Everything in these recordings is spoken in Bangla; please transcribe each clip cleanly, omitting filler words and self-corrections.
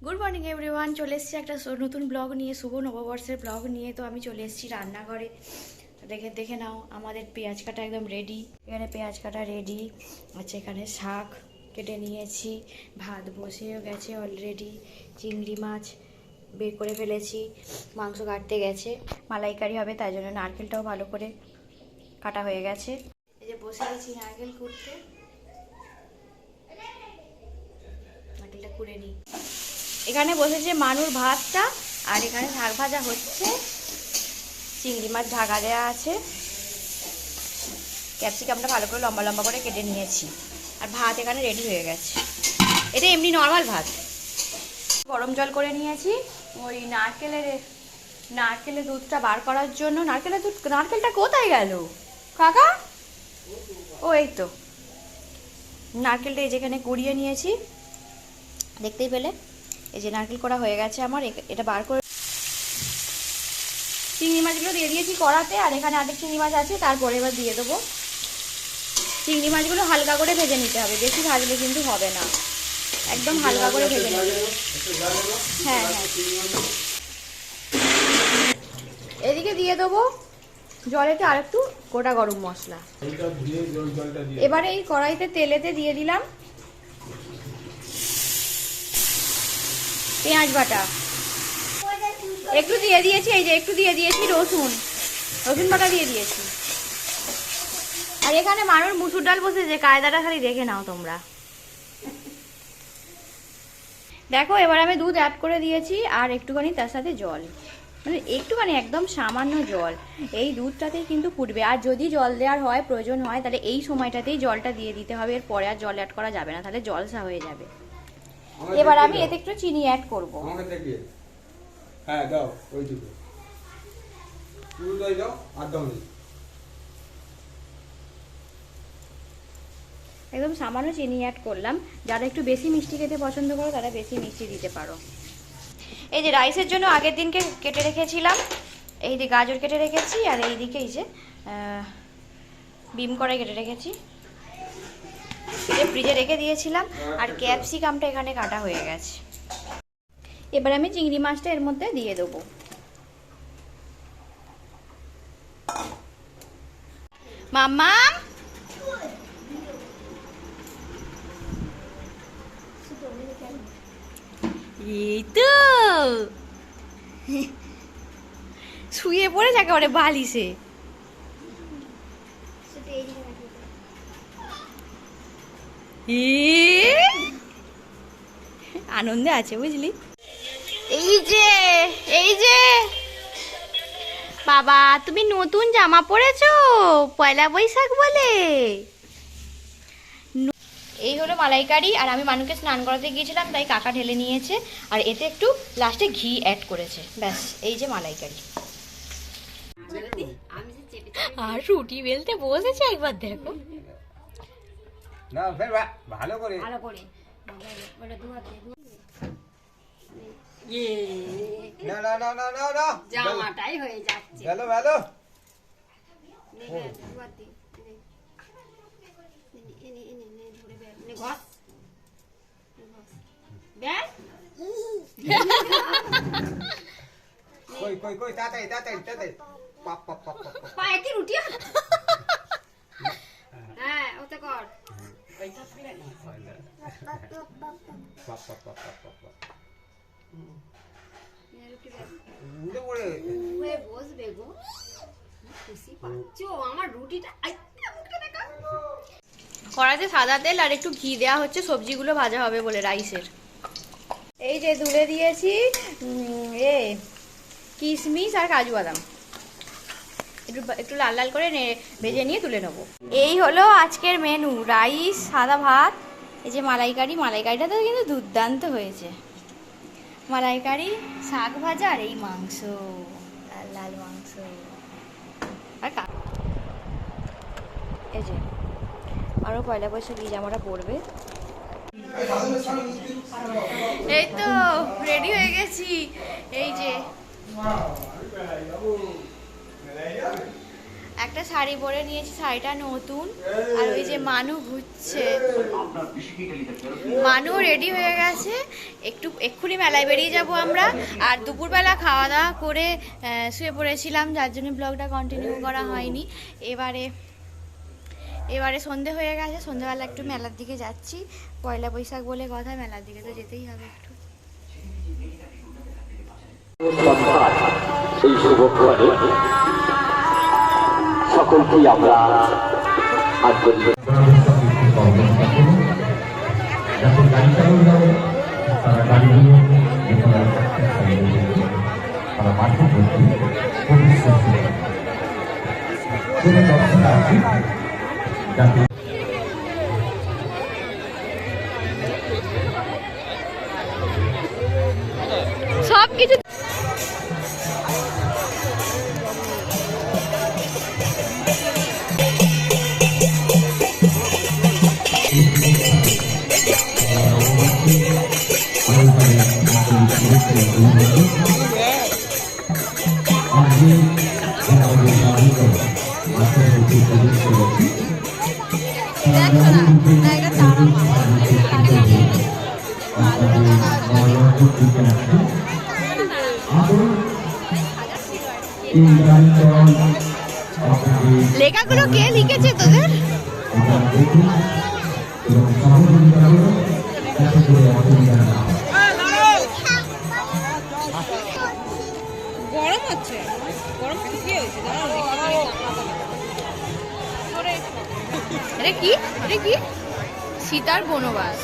গুড মর্নিং এভরিওয়ান, চলে এসেছি একটা নতুন ব্লগ নিয়ে, শুভ নববর্ষের ব্লগ নিয়ে। তো আমি চলে এসেছি রান্নাঘরে। দেখে নাও, আমাদের পেঁয়াজ কাটা একদম রেডি। এখানে পেঁয়াজ কাটা রেডি আচ্ছা, এখানে শাক কেটে নিয়েছি, ভাত বসেও গেছে অলরেডি, চিংড়ি মাছ বের করে ফেলেছি, মাংস কাটতে গেছে, মালাইকারি হবে তাই জন্য নারকেলটাও ভালো করে কাটা হয়ে গেছে। এই যে বসে গেছি নারকেল কুড়তে, নারকেলটা কুড়ে নিই। এখানে বসেছে মানুর ভাতটা, আর এখানে শাক ভাজা হচ্ছে, চিংড়ি মাছ ঢাকা দেওয়া আছে, ক্যাপসিকামটা ভালো করে লম্বা লম্বা করে কেটে নিয়েছি, আর ভাত এখানে রেডি হয়ে গেছে। এটা এমনি নর্মাল ভাত। গরম জল করে নিয়েছি ওই নারকেলের দুধটা বার করার জন্য। নারকেলটা কোথায় গেল কাকা? ও এই তো নারকেলটা এই যেখানে কুড়িয়ে নিয়েছি, দেখতেই পেলে। এই যে নারকেল করা হয়ে গেছে আমার, এটা বার করে চিংড়ি মাছগুলো দিয়ে দিয়েছি কড়াতে, আর এখানে আরেক চিংড়ি মাছ আছে, তারপরে এবার দিয়ে দেবো। চিংড়ি মাছগুলো হালকা করে ভেজে নিতে হবে, বেশি ভাজলে কিন্তু হবে না, একদম হালকা করে ভেজে নিতে হবে। হ্যাঁ হ্যাঁ, এদিকে দিয়ে দেবো জলেতে আর একটু গোটা গরম মশলা। এবারে এই কড়াইতে তেলেতে দিয়ে দিলাম পেঁয়াজ বাটা, একটু দিয়ে দিয়েছি, এই যে একটু দিয়ে দিয়েছি রসুন বাটা দিয়ে দিয়েছি। আর এখানে মানুষ মুসুর ডাল বসেছে, কায়দাটা খালি দেখে নাও তোমরা। দেখো, এবার আমি দুধ অ্যাড করে দিয়েছি, আর একটুখানি তার সাথে জল, মানে একটুখানি একদম সামান্য জল। এই দুধটাতেই কিন্তু ফুটবে, আর যদি জল দেওয়ার হয়, প্রয়োজন হয়, তাহলে এই সময়টাতেই জলটা দিয়ে দিতে হবে, এরপরে আর জল অ্যাড করা যাবে না, তাহলে জলসা হয়ে যাবে। এবার আমি এতে একটু চিনি অ্যাড করবো। হ্যাঁ দাও, ওইটুকু পুরোটাই দাও, আর দাও নেই। একদম সামান্য চিনি অ্যাড করলাম। যারা একটু বেশি মিষ্টি খেতে পছন্দ করো তারা বেশি মিষ্টি দিতে পারো। এই যে রাইসের জন্য আগের দিনকে কেটে রেখেছিলাম, এই যে গাজর কেটে রেখেছি, আর এইদিকে এই যে বিম কড়াই কেটে রেখেছি, ফ্রিজে রেখে দিয়েছিলাম, আর ক্যাপসিকামটা এখানে কাটা হয়ে গেছে। এবার আমি চিংড়ি মাছটা এর মধ্যে দিয়ে দেবো। মাম্মা, এই তো শুয়ে পড়েছে একেবারে বালিশে। আনন্দে আছে বুঝলি। এই যে বাবা, তুমি নতুন জামা পরেছো পয়লা বৈশাখ বলে। এই হলো মালাইকারি, আর আমি মানুকে স্নান করাতে গিয়েছিলাম তাই কাকা ঢেলে নিয়েছে, আর এতে একটু লাস্টে ঘি অ্যাড করেছে, ব্যাস এই যে মালাইকারি। আর রুটি বেলতে বসেছে, একবার দেখো না ফের ভালো করে না না না না না না, জামাটাই হয়ে যাচ্ছে। ভালো ভালো। কই কই কই, তাড়াতাড়ি তাড়াতাড়ি তাড়াতাড়ি, পাপ পাপ পাপ পাপ। পায়ে কি রুটি? হ্যাঁ ওতে কর। পাপ পাপ পাপ পাপ পাপ। উড়ে উড়ে উড়ে বসবে গো, খুশি পাচ্ছো আমার রুটিটা। কড়াইতে সাদা তেল আর একটু ঘি দেওয়া হচ্ছে, সবজিগুলো ভাজা হবে বলে রাইসের। এই যে তুলে দিয়েছি কিশমিশ আর কাজু বাদাম, একটু লাল লাল করে ভেজে নিয়ে তুলে নেবো। এই হলো আজকের মেনু, রাইস, সাদা ভাত, এই যে মালাইকারিটা তো কিন্তু দুর্দান্ত হয়েছে। মালাইকারি, শাক ভাজা, আর এই মাংস, লাল লাল মাংস। আর এই যে আরও পয়লা বৈশাখ এই জামাটা পরবে। এই তো রেডি হয়ে গেছি, এই যে একটা শাড়ি পরে নিয়েছি, শাড়িটা নতুন। আর ওই যে মানু ঘুরছে, মানু রেডি হয়ে গেছে, এক্ষুনি মেলায় বেরিয়ে যাব আমরা। আর দুপুরবেলা খাওয়া দাওয়া করে শুয়ে পড়েছিলাম, যার জন্য ব্লগটা কন্টিনিউ করা হয়নি। এবারে সন্ধে হয়ে গেছে, সন্ধেবেলা একটু মেলার দিকে যাচ্ছি। পয়লা বৈশাখ বলে কথা, মেলার দিকে তো যেতেই হবে একটু। এই শুভক্ষণে সকলকেই আমরা আন্তরিক সব কিছু লেখাগুলো কে লিখেছে তোদের? গরম হচ্ছে, গরম কি হয়েছে? এটা কি? সীতার বনবাস।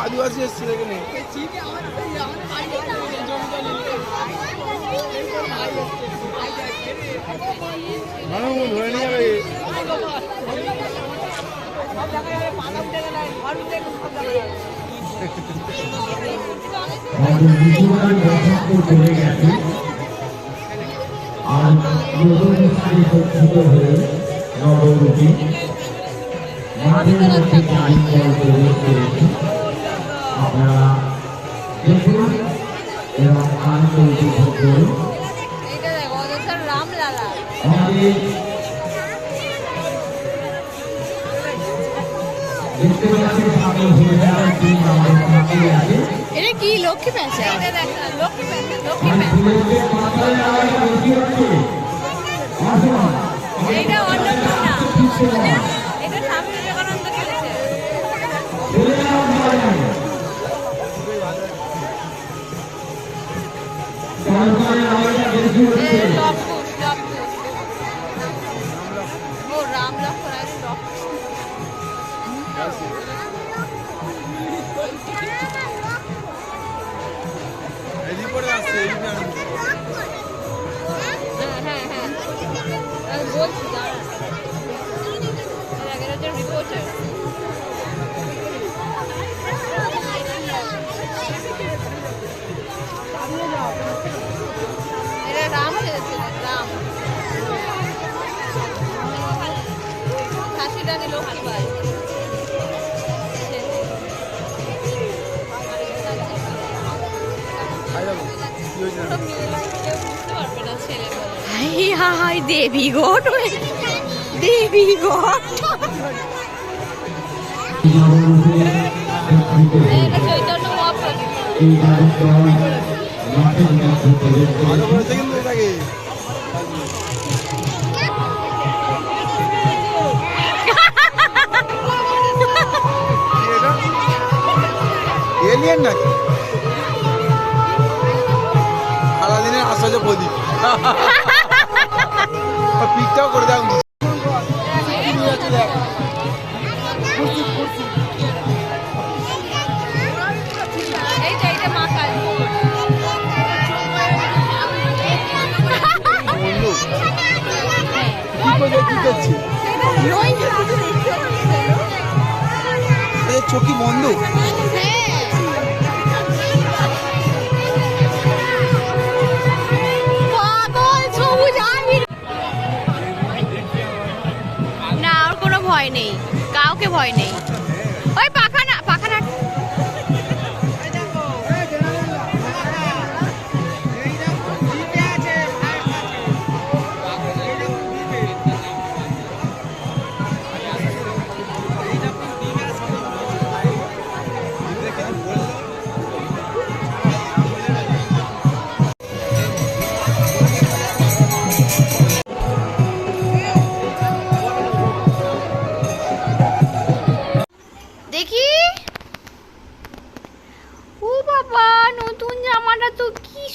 আদিবাসী এসছে এখানে। ধরে নিয়ে যাবে। আপনারা দেখুন এবং আনন্দ উপভোগ করুন। এইটা দেখো, ওদের রামলালা। আমাদের দেখতে পাচ্ছি সামনে হয়ে যাওয়ার দিন আমাদের সাথে আছে। এটা কি লক্ষ্মী প্যাঁচা? এটা দেখো, লক্ষ্মী প্যাঁচা, আর লক্ষ্মী প্যাঁচা। ফুলের মাথায় আওয়াজ বেশি হচ্ছে। আসুন। এইটা অন্নপূর্ণা। এটা স্বামী বিবেকানন্দ খেলেছে। ফুলের আওয়াজ বাড়ান। সরকারের আওয়াজটা বেশি হচ্ছে। লবকুশ, লবকুশ। ও রাম লক্ষ্মণ আর লবকুশ। হ্যাঁ, আমি বলছি দাঁড়া। এর আগের রিপোর্টার। এটা রাম খেলেছিলেন, রাম। ঝাঁসি রানী লক্ষ্মীবাই। সব মিলে কেউ বুঝতে পারবে না ছেলে বলে। হাই দেবীগড়, দেবীগড়। এটা চৈতন্য মহাপ্রভু। এই কার্যক্রম মাঠের মধ্যে প্রবেশ ভালো করেছে। করেছে কিন্তু এটাকে। এলিয়েন নাকি? সারাদিনের আসলে প্রদীপ। পিকটাও করে দাও। এইটা মা কালী। কি করছি? চোখি বন্ধ। না, ওর কোনো ভয় নেই, কাউকে ভয় নেই। ওই পাখানা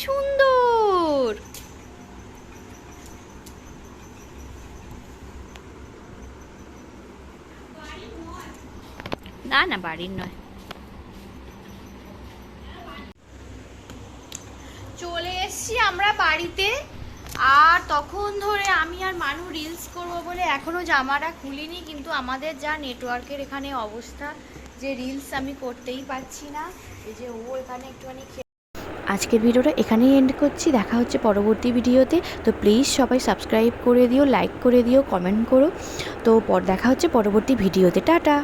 সুন্দর। না না বাড়ির নয়। চলে এসছি আমরা বাড়িতে, আর তখন ধরে আমি আর মানু রিলস করব বলে এখনো জামাটা খুলিনি, কিন্তু আমাদের যা নেটওয়ার্কের এখানে অবস্থা যে রিলস আমি করতেই পারছি না। এই যে ও এখানে একটুখানি আজকের ভিডিওটা এখানেই এন্ড করছি। দেখা হচ্ছে পরবর্তী ভিডিওতে। তো প্লিজ সবাই সাবস্ক্রাইব করে দিও, লাইক করে দিও, কমেন্ট করো। তো দেখা হচ্ছে পরবর্তী ভিডিওতে। টাটা।